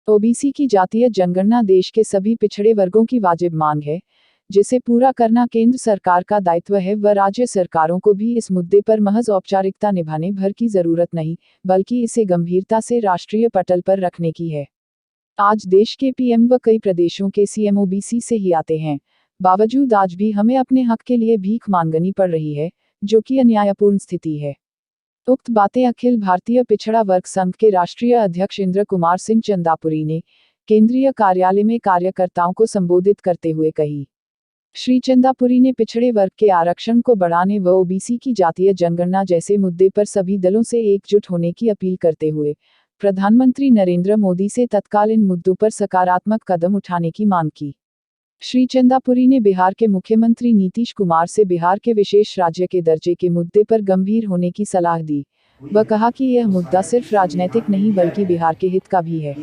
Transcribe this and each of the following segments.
OBC की जातीय जनगणना देश के सभी पिछड़े वर्गों की वाजिब मांग है, जिसे पूरा करना केंद्र सरकार का दायित्व है व राज्य सरकारों को भी इस मुद्दे पर महज औपचारिकता निभाने भर की जरूरत नहीं, बल्कि इसे गंभीरता से राष्ट्रीय पटल पर रखने की है। आज देश के पीएम व कई प्रदेशों के सीएम ओबीसी से ही आते हैं, बावजूद आज भी हमें अपने हक के लिए भीख मांगनी पड़ रही है, जो कि अन्यायपूर्ण स्थिति है। उक्त बातें अखिल भारतीय पिछड़ा वर्ग संघ के राष्ट्रीय अध्यक्ष इंद्र कुमार सिंह चंदापुरी ने केंद्रीय कार्यालय में कार्यकर्ताओं को संबोधित करते हुए कही। श्री चंदापुरी ने पिछड़े वर्ग के आरक्षण को बढ़ाने व ओबीसी की जातीय जनगणना जैसे मुद्दे पर सभी दलों से एकजुट होने की अपील करते हुए प्रधानमंत्री नरेंद्र मोदी से तत्काल इन मुद्दों पर सकारात्मक कदम उठाने की मांग की। श्री चंदापुरी ने बिहार के मुख्यमंत्री नीतीश कुमार से बिहार के विशेष राज्य के दर्जे के मुद्दे पर गंभीर होने की सलाह दी व कहा कि यह मुद्दा सिर्फ राजनीतिक नहीं बल्कि बिहार के हित का भी है।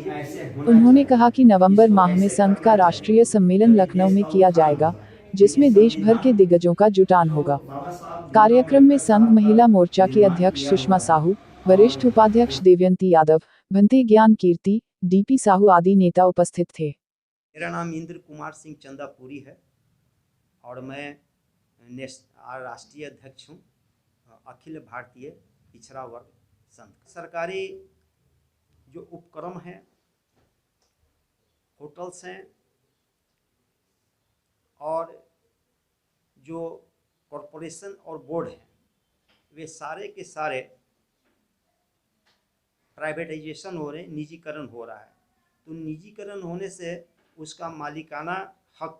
उन्होंने कहा कि नवंबर माह में संघ का राष्ट्रीय सम्मेलन लखनऊ में किया जाएगा, जिसमें देश भर के दिग्गजों का जुटान होगा। कार्यक्रम में संघ महिला मोर्चा की अध्यक्ष सुषमा साहू, वरिष्ठ उपाध्यक्ष देवयंती यादव, भंते ज्ञान कीर्ति, डीपी साहू आदि नेता उपस्थित थे। मेरा नाम इंद्र कुमार सिंह चंदापुरी है और मैं राष्ट्रीय अध्यक्ष हूँ अखिल भारतीय पिछड़ा वर्ग संघ। सरकारी जो उपक्रम हैं, होटल्स हैं और जो कॉरपोरेशन और बोर्ड हैं, वे सारे के सारे प्राइवेटाइजेशन हो रहे हैं, निजीकरण हो रहा है। तो निजीकरण होने से उसका मालिकाना हक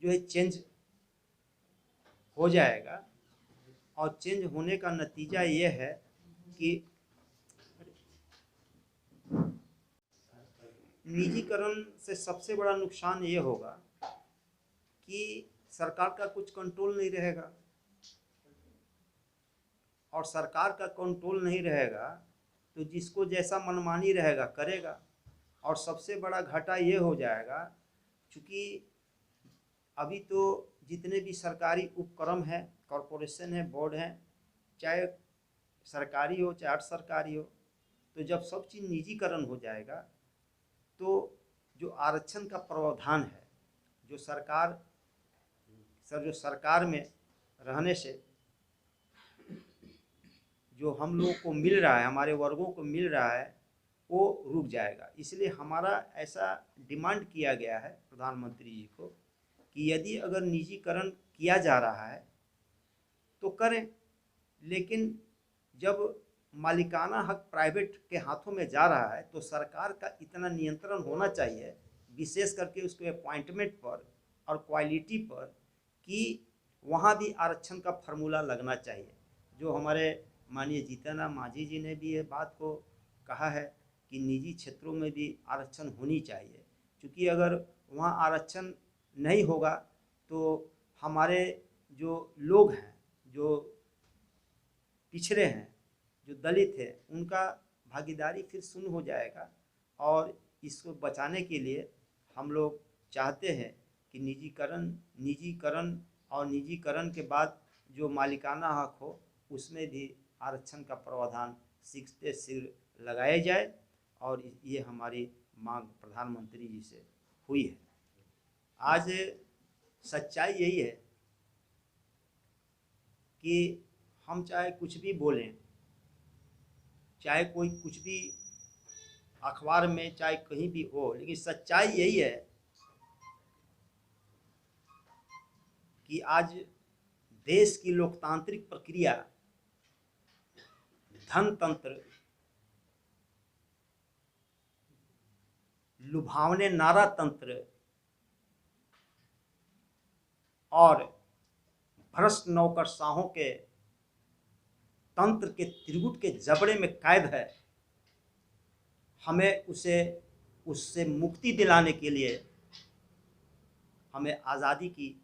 जो है चेंज हो जाएगा और चेंज होने का नतीजा ये है कि निजीकरण से सबसे बड़ा नुकसान ये होगा कि सरकार का कुछ कंट्रोल नहीं रहेगा और सरकार का कंट्रोल नहीं रहेगा तो जिसको जैसा मनमानी रहेगा करेगा। और सबसे बड़ा घाटा ये हो जाएगा क्योंकि अभी तो जितने भी सरकारी उपक्रम हैं, कॉरपोरेशन है, बोर्ड हैं, चाहे सरकारी हो चाहे अर्ध सरकारी हो, तो जब सब चीज़ निजीकरण हो जाएगा तो जो आरक्षण का प्रावधान है, जो सरकार में रहने से जो हम लोगों को मिल रहा है, हमारे वर्गों को मिल रहा है, वो रुक जाएगा। इसलिए हमारा ऐसा डिमांड किया गया है प्रधानमंत्री जी को कि यदि अगर निजीकरण किया जा रहा है तो करें, लेकिन जब मालिकाना हक प्राइवेट के हाथों में जा रहा है तो सरकार का इतना नियंत्रण होना चाहिए, विशेष करके उसके अपॉइंटमेंट पर और क्वालिटी पर, कि वहाँ भी आरक्षण का फार्मूला लगना चाहिए। जो हमारे माननीय जीतन राम मांझी जी ने भी ये बात को कहा है कि निजी क्षेत्रों में भी आरक्षण होनी चाहिए, क्योंकि अगर वहाँ आरक्षण नहीं होगा तो हमारे जो लोग हैं, जो पिछड़े हैं, जो दलित है, उनका भागीदारी फिर शून्य हो जाएगा। और इसको बचाने के लिए हम लोग चाहते हैं कि निजीकरण और निजीकरण के बाद जो मालिकाना हक हो उसमें भी आरक्षण का प्रावधान शीघ्र से शीघ्र लगाया जाए। और ये हमारी मांग प्रधानमंत्री जी से हुई है। आज सच्चाई यही है कि हम चाहे कुछ भी बोलें, चाहे कोई कुछ भी अखबार में चाहे कहीं भी हो, लेकिन सच्चाई यही है कि आज देश की लोकतांत्रिक प्रक्रिया, धनतंत्र, लुभावने नारा तंत्र और भ्रष्ट नौकरशाहों के तंत्र के त्रिगुट के जबड़े में कैद है। हमें उससे मुक्ति दिलाने के लिए हमें आज़ादी की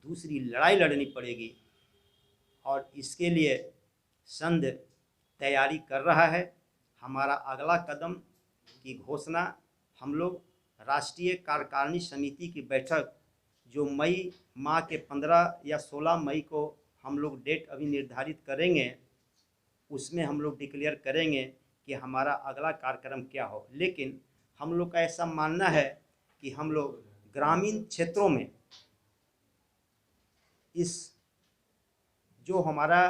दूसरी लड़ाई लड़नी पड़ेगी और इसके लिए संघ तैयारी कर रहा है। हमारा अगला कदम की घोषणा हम लोग राष्ट्रीय कार्यकारिणी समिति की बैठक जो मई माह के 15 या 16 मई को हम लोग डेट अभी निर्धारित करेंगे, उसमें हम लोग डिक्लेयर करेंगे कि हमारा अगला कार्यक्रम क्या हो। लेकिन हम लोग का ऐसा मानना है कि हम लोग ग्रामीण क्षेत्रों में इस जो हमारा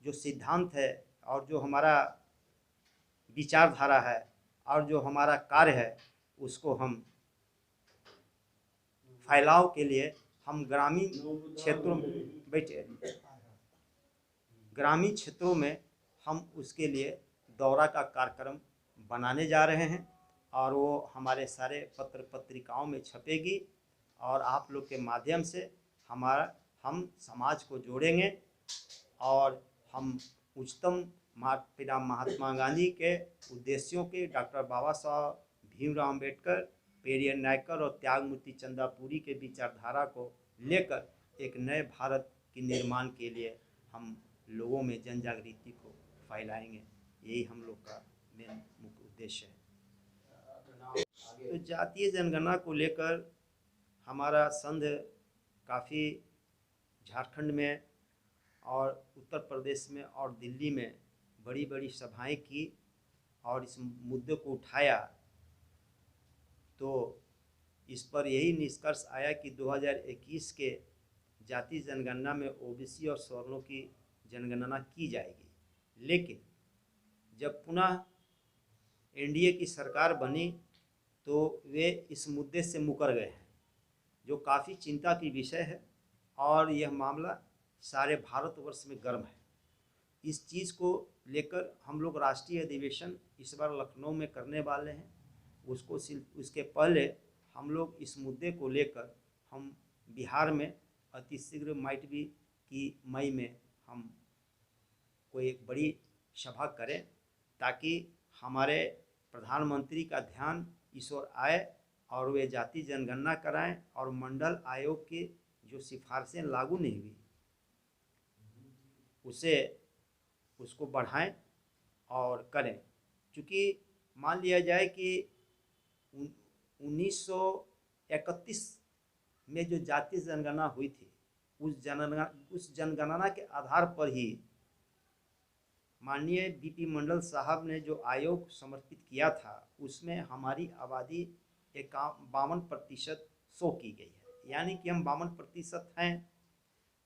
जो सिद्धांत है और जो हमारा विचारधारा है और जो हमारा कार्य है उसको हम फैलाव के लिए हम ग्रामीण क्षेत्रों में बैठे ग्रामीण क्षेत्रों में हम उसके लिए दौरा का कार्यक्रम बनाने जा रहे हैं और वो हमारे सारे पत्र पत्रिकाओं में छपेगी और आप लोग के माध्यम से हम समाज को जोड़ेंगे और हम उच्चतम पिता महात्मा गांधी के उद्देश्यों के डॉक्टर बाबा साहब भीमराव अम्बेडकर, पेरियर नायकर और त्यागमूर्ति चंद्रापुरी के विचारधारा को लेकर एक नए भारत के निर्माण के लिए हम लोगों में जन जागृति को फैलाएंगे। यही हम लोग का मेन मुख्य उद्देश्य है। तो जातीय जनगणना को लेकर हमारा संघ काफ़ी झारखंड में और उत्तर प्रदेश में और दिल्ली में बड़ी बड़ी सभाएं की और इस मुद्दे को उठाया, तो इस पर यही निष्कर्ष आया कि 2021 के जातीय जनगणना में ओबीसी और सवर्णों की जनगणना की जाएगी। लेकिन जब पुनः एनडीए की सरकार बनी तो वे इस मुद्दे से मुकर गए हैं, जो काफ़ी चिंता की विषय है और यह मामला सारे भारतवर्ष में गर्म है। इस चीज़ को लेकर हम लोग राष्ट्रीय अधिवेशन इस बार लखनऊ में करने वाले हैं। उसके पहले हम लोग इस मुद्दे को लेकर हम बिहार में अतिशीघ्र माइट भी कि मई में हम कोई एक बड़ी सभा करें ताकि हमारे प्रधानमंत्री का ध्यान इस ओर आए और वे जाति जनगणना कराएं और मंडल आयोग की जो सिफारिशें लागू नहीं हुई उसको बढ़ाएं और करें। क्योंकि मान लिया जाए कि 1931 में जो जातीय जनगणना हुई थी उस जनगणना के आधार पर ही माननीय बीपी मंडल साहब ने जो आयोग समर्पित किया था उसमें हमारी आबादी 52% शो की गई है, यानी कि हम 52% हैं।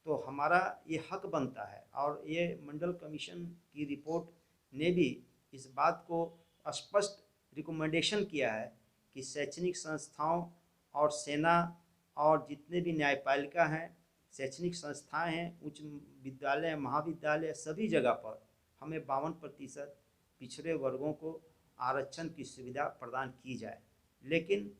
तो हमारा ये हक बनता है और ये मंडल कमीशन की रिपोर्ट ने भी इस बात को स्पष्ट रिकमेंडेशन किया है कि शैक्षणिक संस्थाओं और सेना और जितने भी न्यायपालिका हैं, शैक्षणिक संस्थाएं हैं, उच्च विद्यालय, महाविद्यालय, सभी जगह पर हमें 52% पिछड़े वर्गों को आरक्षण की सुविधा प्रदान की जाए। लेकिन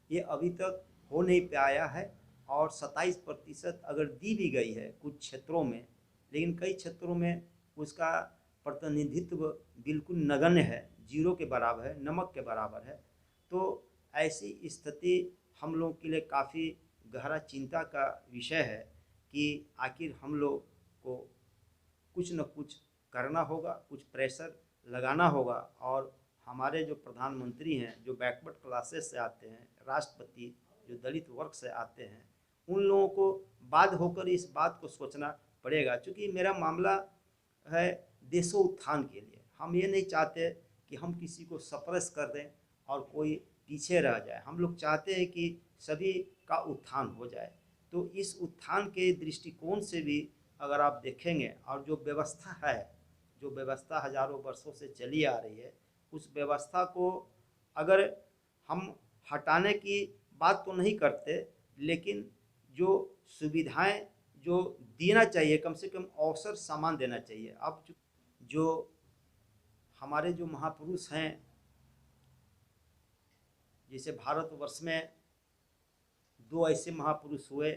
ये अभी तक हो नहीं पाया है और 27% अगर दी भी गई है कुछ क्षेत्रों में, लेकिन कई क्षेत्रों में उसका प्रतिनिधित्व बिल्कुल नगण्य है, जीरो के बराबर है, नमक के बराबर है। तो ऐसी स्थिति हम लोग के लिए काफ़ी गहरा चिंता का विषय है कि आखिर हम लोग को कुछ न कुछ करना होगा, कुछ प्रेशर लगाना होगा और हमारे जो प्रधानमंत्री हैं जो बैकवर्ड क्लासेस से आते हैं, राष्ट्रपति जो दलित वर्ग से आते हैं, उन लोगों को बाध्य होकर इस बात को सोचना पड़ेगा। क्योंकि मेरा मामला है देशोत्थान के लिए। हम ये नहीं चाहते कि हम किसी को सप्रेस कर दें और कोई पीछे रह जाए। हम लोग चाहते हैं कि सभी का उत्थान हो जाए। तो इस उत्थान के दृष्टिकोण से भी अगर आप देखेंगे और जो व्यवस्था है, जो व्यवस्था हजारों वर्षों से चली आ रही है, उस व्यवस्था को अगर हम हटाने की बात तो नहीं करते, लेकिन जो सुविधाएं जो देना चाहिए, कम से कम अवसर समान देना चाहिए। अब जो हमारे जो महापुरुष हैं, जैसे भारतवर्ष में 2 ऐसे महापुरुष हुए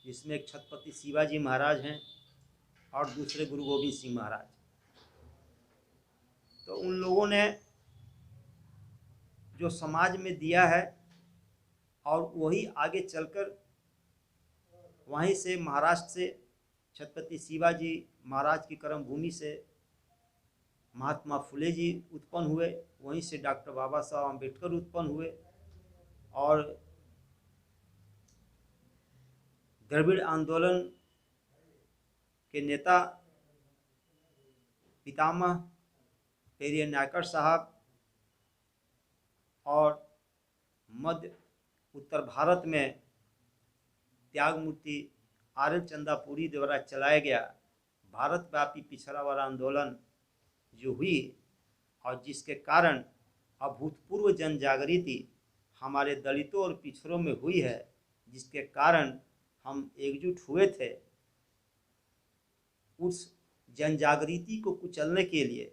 जिसमें एक छत्रपति शिवाजी महाराज हैं और दूसरे गुरु गोविंद सिंह महाराज। तो उन लोगों ने जो समाज में दिया है और वही आगे चलकर वहीं से महाराष्ट्र से छत्रपति शिवाजी महाराज की कर्मभूमि से महात्मा फुले जी उत्पन्न हुए, वहीं से डॉक्टर बाबा साहब अम्बेडकर उत्पन्न हुए और द्रविड़ आंदोलन के नेता पितामह पेरियर नायकर साहब और मध्य उत्तर भारत में त्यागमूर्ति आर्य चंदापुरी द्वारा चलाया गया भारत व्यापी पिछड़ा वर्ग आंदोलन जो हुई और जिसके कारण अभूतपूर्व जन जागृति हमारे दलितों और पिछड़ों में हुई है, जिसके कारण हम एकजुट हुए थे, उस जन जागृति को कुचलने के लिए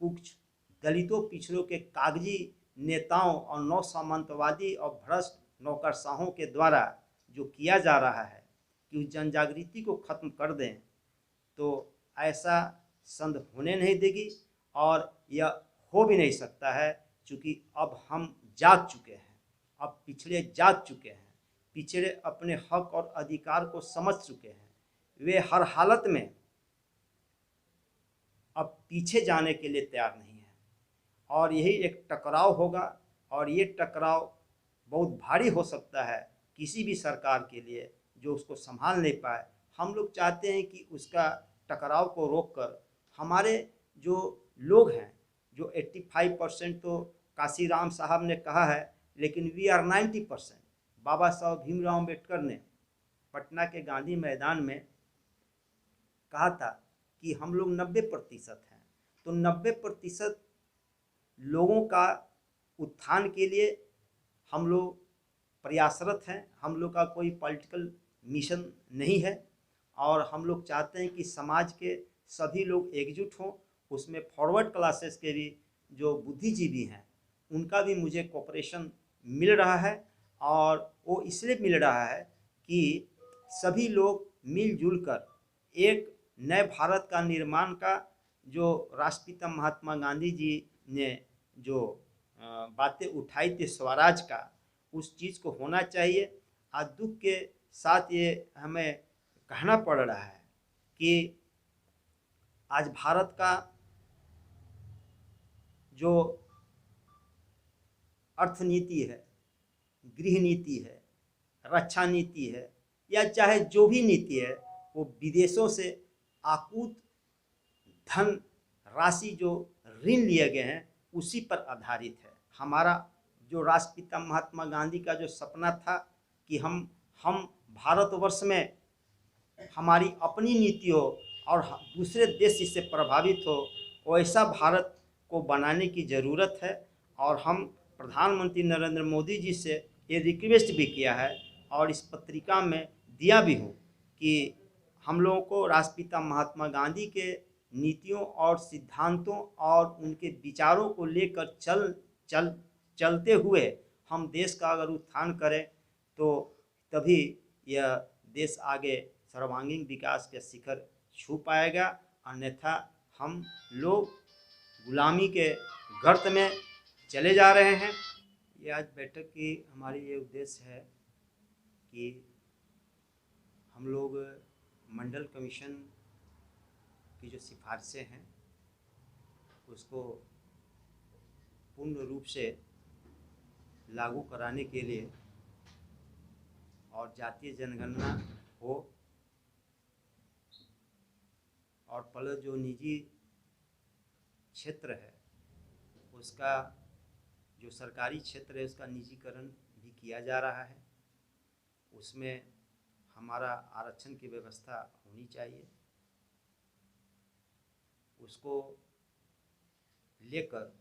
कुछ दलितों पिछड़ों के कागजी नेताओं और नौ सामंतवादी और भ्रष्ट नौकरशाहों के द्वारा जो किया जा रहा है कि उस जन जागृति को खत्म कर दें, तो ऐसा संध होने नहीं देगी और यह हो भी नहीं सकता है, क्योंकि अब हम जाग चुके हैं, अब पिछड़े जाग चुके हैं, पिछड़े अपने हक और अधिकार को समझ चुके हैं, वे हर हालत में अब पीछे जाने के लिए तैयार नहीं है और यही एक टकराव होगा और ये टकराव बहुत भारी हो सकता है किसी भी सरकार के लिए जो उसको संभाल नहीं पाए। हम लोग चाहते हैं कि उसका टकराव को रोककर हमारे जो लोग हैं, जो 85% तो काशीराम साहब ने कहा है, लेकिन वी आर 90%। बाबा साहब भीमराव अम्बेडकर ने पटना के गांधी मैदान में कहा था कि हम लोग 90% हैं, तो 90% लोगों का उत्थान के लिए हम लोग प्रयासरत हैं। हम लोग का कोई पॉलिटिकल मिशन नहीं है और हम लोग चाहते हैं कि समाज के सभी लोग एकजुट हों, उसमें फॉरवर्ड क्लासेस के भी जो बुद्धिजीवी हैं उनका भी मुझे कोऑपरेशन मिल रहा है और वो इसलिए मिल रहा है कि सभी लोग मिलजुल कर एक नए भारत का निर्माण का जो राष्ट्रपिता महात्मा गांधी जी ने जो बातें उठाई थी स्वराज का, उस चीज़ को होना चाहिए। आज दुख के साथ ये हमें कहना पड़ रहा है कि आज भारत का जो अर्थनीति है, गृह नीति है, रक्षा नीति है या चाहे जो भी नीति है, वो विदेशों से आकूत धन राशि जो ऋण लिए गए हैं उसी पर आधारित है। हमारा जो राष्ट्रपिता महात्मा गांधी का जो सपना था कि हम भारतवर्ष में हमारी अपनी नीति हो और दूसरे देश इससे प्रभावित हो, वैसा भारत को बनाने की ज़रूरत है। और हम प्रधानमंत्री नरेंद्र मोदी जी से ये रिक्वेस्ट भी किया है और इस पत्रिका में दिया भी हूँ कि हम लोगों को राष्ट्रपिता महात्मा गांधी के नीतियों और सिद्धांतों और उनके विचारों को लेकर चलते हुए हम देश का अगर उत्थान करें तो तभी यह देश आगे सर्वांगीण विकास के शिखर छू पाएगा, अन्यथा हम लोग गुलामी के गर्त में चले जा रहे हैं। ये आज बैठक की हमारी ये उद्देश्य है कि हम लोग मंडल कमीशन की जो सिफारिशें हैं उसको पूर्ण रूप से लागू कराने के लिए और जातीय जनगणना हो और प्लस जो निजी क्षेत्र है उसका, जो सरकारी क्षेत्र है उसका निजीकरण भी किया जा रहा है, उसमें हमारा आरक्षण की व्यवस्था होनी चाहिए। उसको लेकर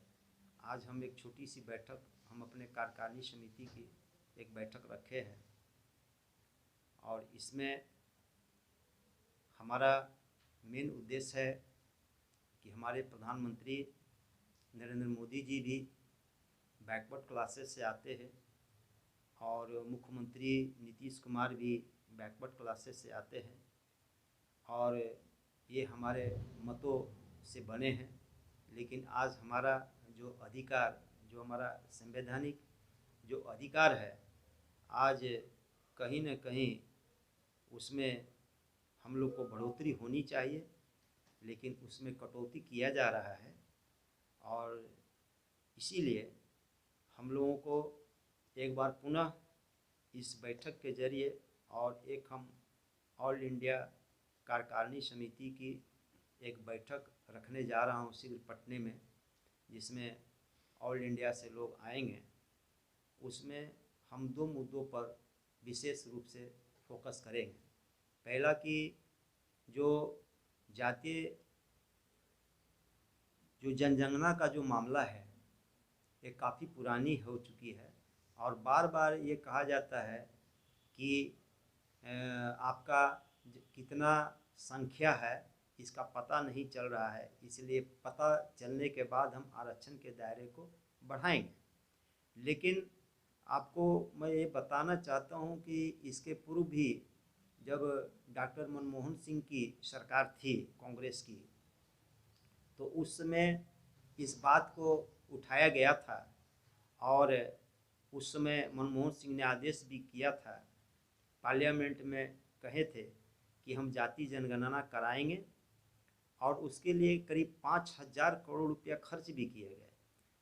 आज हम एक छोटी सी बैठक, हम अपने कार्यकारिणी समिति की एक बैठक रखे हैं और इसमें हमारा मेन उद्देश्य है कि हमारे प्रधानमंत्री नरेंद्र मोदी जी भी बैकवर्ड क्लासेस से आते हैं और मुख्यमंत्री नीतीश कुमार भी बैकवर्ड क्लासेस से आते हैं और ये हमारे मतों से बने हैं। लेकिन आज हमारा जो अधिकार, जो हमारा संवैधानिक जो अधिकार है, आज कहीं न कहीं उसमें हम लोग को बढ़ोतरी होनी चाहिए, लेकिन उसमें कटौती किया जा रहा है और इसीलिए हम लोगों को एक बार पुनः इस बैठक के जरिए और एक हम ऑल इंडिया कार्यकारिणी समिति की एक बैठक रखने जा रहा हूँ शीघ्र पटने में, जिसमें ऑल इंडिया से लोग आएंगे उसमें हम 2 मुद्दों पर विशेष रूप से फोकस करेंगे। पहला कि जो जातीय जनगणना का जो मामला है ये काफ़ी पुरानी हो चुकी है और बार बार ये कहा जाता है कि आपका कितना संख्या है इसका पता नहीं चल रहा है, इसलिए पता चलने के बाद हम आरक्षण के दायरे को बढ़ाएंगे। लेकिन आपको मैं ये बताना चाहता हूँ कि इसके पूर्व भी जब डॉक्टर मनमोहन सिंह की सरकार थी कांग्रेस की, तो उस समय इस बात को उठाया गया था और उस समय मनमोहन सिंह ने आदेश भी किया था, पार्लियामेंट में कहे थे कि हम जाति जनगणना कराएंगे और उसके लिए करीब 5,000 करोड़ रुपया खर्च भी किए गए,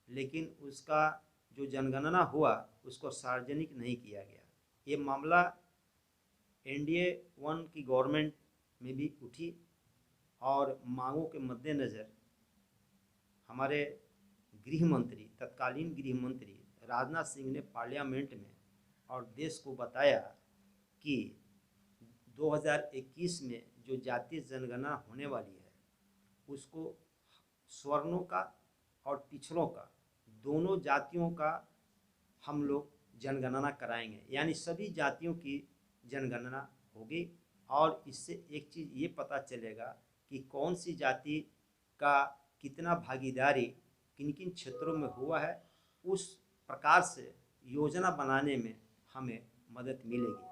लेकिन उसका जो जनगणना हुआ उसको सार्वजनिक नहीं किया गया। ये मामला NDA 1 की गवर्नमेंट में भी उठी और मांगों के मद्देनज़र हमारे गृह मंत्री, तत्कालीन गृह मंत्री राजनाथ सिंह ने पार्लियामेंट में और देश को बताया कि 2021 में जो जातीय जनगणना होने वाली है उसको सवर्णों का और पिछड़ों का, दोनों जातियों का हम लोग जनगणना कराएंगे, यानी सभी जातियों की जनगणना होगी और इससे एक चीज़ ये पता चलेगा कि कौन सी जाति का कितना भागीदारी किन किन क्षेत्रों में हुआ है। उस प्रकार से योजना बनाने में हमें मदद मिलेगी।